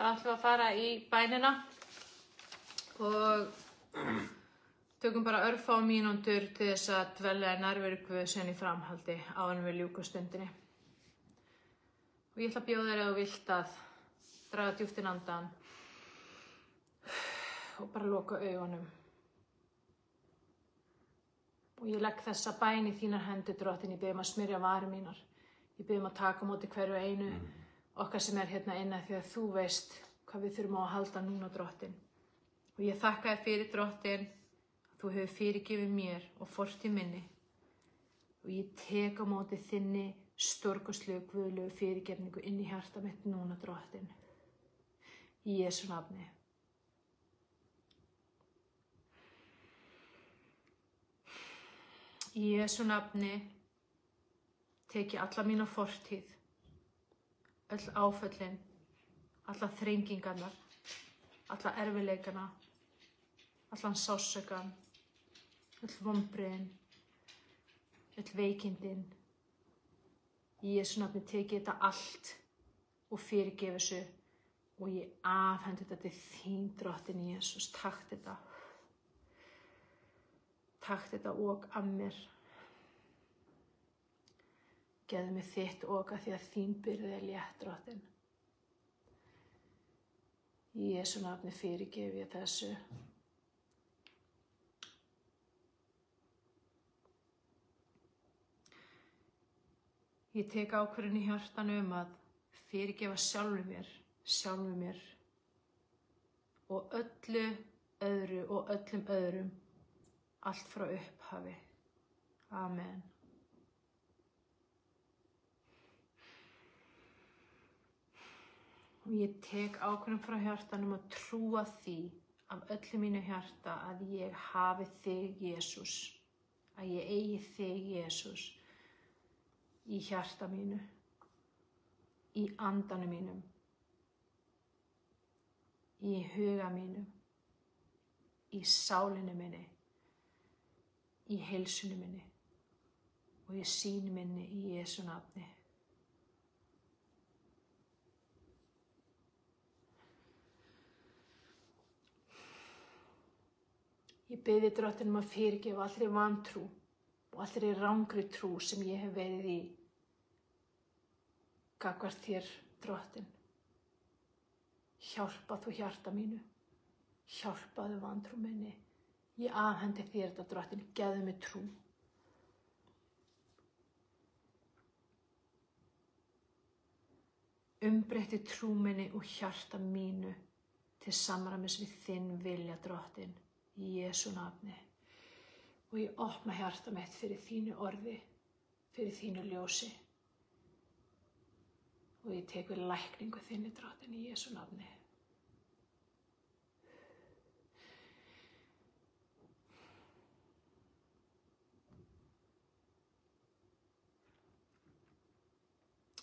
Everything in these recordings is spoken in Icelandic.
Þá ætlum við að fara í bænina og tökum bara örfá mínútur til þess að dvelja í nærveru Guðs í framhaldi áður en við ljúkum stundinni. Og ég ætla að bjóða þér ef þú vilt að draga djúpt inn andann og bara loka augunum. Og ég legg þessa bæn í þínar hendur, Drottinn. Ég bið að smyrja varir mínar. Ég bið að taka á móti hverju einu okkar sem hérna inni, því að þú veist hvað við þurfum á að halda núna, Drottinn. Og ég þakka þér fyrir, Drottinn, að þú hefur fyrirgefið mér og fortíð minni. Og ég tek á móti þinni stórkostlegu guðlegu fyrirgefningu inn í hjarta mitt núna, Drottinn. Í Jesú nafni. Í Jesú nafni tek ég alla mína fortíð, öll áföllin, alla þrengingarnar, alla erfiðleikana, allan sársaukann, öll vonbrigðin, öll veikindin. Í Jesú nafni tek ég þetta allt og fyrirgef þessu og ég afhendi þetta til þín, Drottinn Jesús. Takk þetta. Takk þetta ok af mér. Gefðu mér þitt ok af því að þín byrði er létt, Drottinn. Í Jesú nafni fyrirgef ég þessu. Ég tek ákvörðun í hjartanu að fyrirgefa sjálfu mér og öllu öðru og öllum öðrum. Allt frá upphafi. Amen. Og ég tek ákvörðun frá hjartanum að trúa því af öllu mínu hjarta að ég hafi þig, Jesús. Að ég eigi þig, Jesús, í hjarta mínu, í andanum mínum, í huga mínum, í sálinni minni, í heilsunni minni og í sýn minni í Jesú nafni. Ég bið þig, Drottinn, að fyrirgefa allri vantrú og allri rangri trú sem ég hef verið í gagnvart þér, Drottinn. Hjálpa þú hjarta mínu, hjálpaðu vantrú minni. Ég afhendi þér þetta, Drottinn, gefðu mér trú. Umbreytti trú minni og hjarta mínu til samræmis við þinn vilja, Drottinn, í Jesú nafni. Og ég opna hjarta mitt fyrir þínu orði, fyrir þínu ljósi. Og ég tek við lækningu þinni, Drottinn, í Jesú nafni.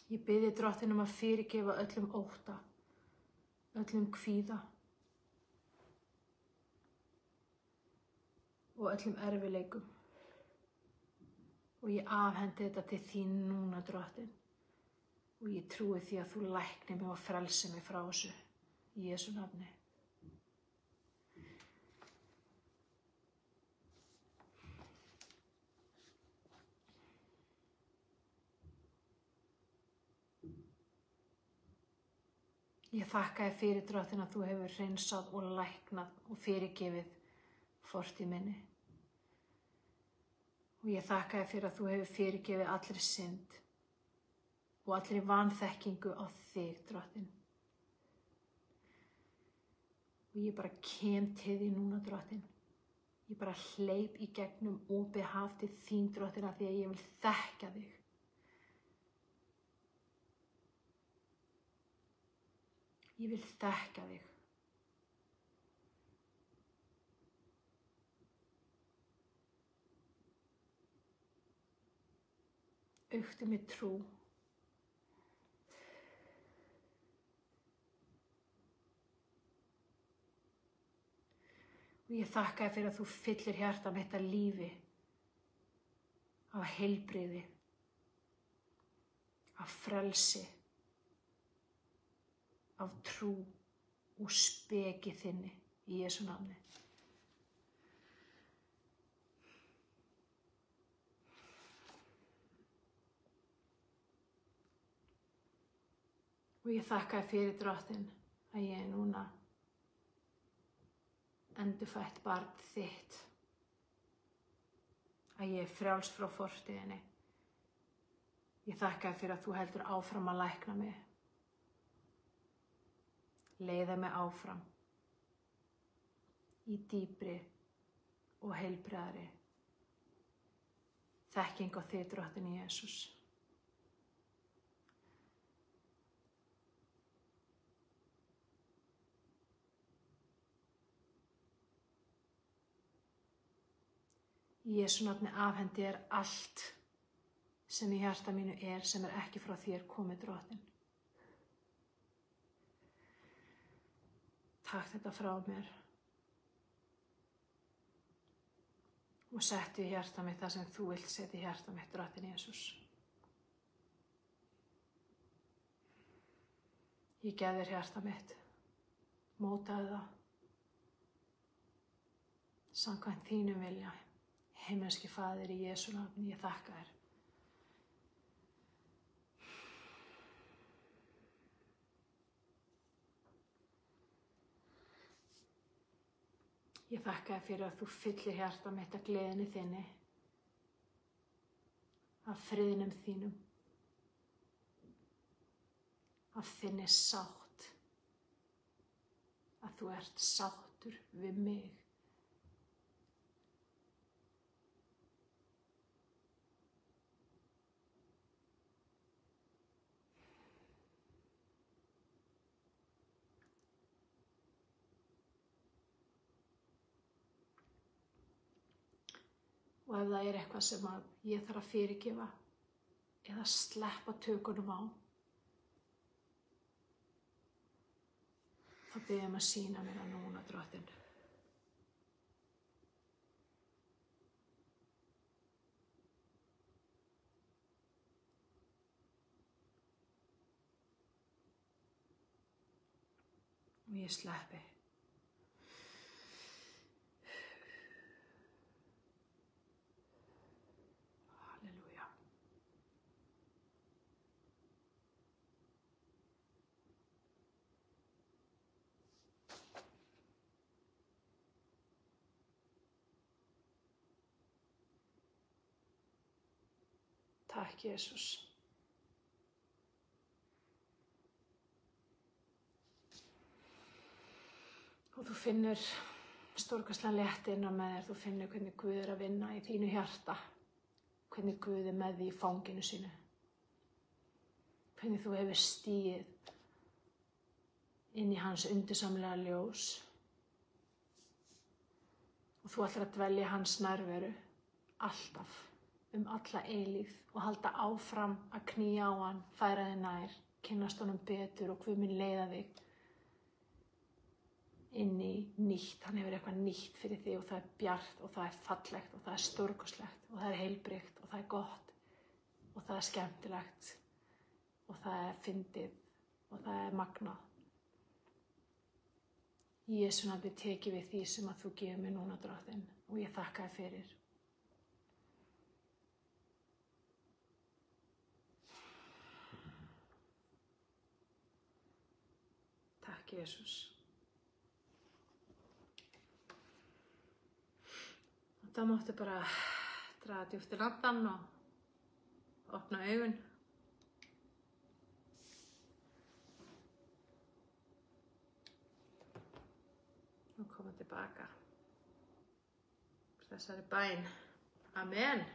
Ég bið þig, Drottinn, að fyrirgefa öllum ótta, öllum kvíða og öllum erfiðleikum. Og ég afhendi þetta til þín núna, Drottinn. Og ég trúi því að þú læknir mig og frelsi mig frá þessu, í Jesú nafni. Ég þakka þér fyrir, Drottinn, að þú hefur hreinsað og læknað og fyrirgefið fortíð minni. Og ég þakka þér fyrir að þú hefur fyrirgefið allri synd og allri vanþekkingu á þig, Drottinn. Og ég bara kem til því núna, Drottinn. Ég bara hleyp í gegnum opið haf til þín, Drottinn, af því að ég vil þekkja þig. Ég vil þekkja þig. Auktu mig trú. Og ég þakka þér fyrir að þú fyllir hjarta mitt af lífi, af heilbrigði, af frelsi, af trú úr speki þinni í Jesú nafni. Og ég þakka þér fyrir, Drottinn, að ég er núna endurfætt barn þitt, að ég er frjáls frá fortíðinni. Ég þakka þér fyrir að þú heldur áfram að lækna mig, leiða mig áfram í dýpri og heilbrigðari þekking á þig, Drottinn Jesús. Í Jesú nafni afhendi þér allt sem í hjarta mínu sem ekki frá þér komið, Drottinn. Takk þetta frá mér og settu í hjarta mitt það sem þú vilt setja í hjarta mitt, Drottinn Jesús. Ég gef þér hjarta mitt, mótaðu það samkvæmt þínum vilja. Himneski Faðir, í Jesú nafni, ég þakka þér. Ég þakka þér fyrir að þú fyllir hjarta mitt af gleðinni þinni, af friðnum þínum, af þinni sátt, að þú ert sáttur við mig. Og ef það er eitthvað sem ég þarf að fyrirgefa eða sleppa tökunum á, þá bið ég að sýna mér það núna, Drottinn. Og ég sleppi. Takk, Jesús. Og þú finnur stórkostlegan létti innan með þér. Þú finnur hvernig Guð er að vinna í þínu hjarta. Hvernig Guð er með því í fanginu sínu. Hvernig þú hefur stigið inn í hans undursamlega ljós. Og þú ætlar að dvelja hans nærveru alltaf, alla eilífð, og halda áfram að knýja á hann, færa þig nær, kynnast honum betur og Guð mun leiða þig inn í nýtt. Hann hefur eitthvað nýtt fyrir þig og það er bjart og það er fallegt og það er stórkostlegt og það er heilbrigt og það er gott og það er skemmtilegt og það er fyndið og það er magnað. Í Jesú nafni tek ég við því sem að þú gefur mér núna, Drottinn, og ég þakka þér fyrir. Takk, Jesús. Og þá máttu bara draga djúpt til andann og opna augun. Og koma tilbaka. Þessari bæn. Amen.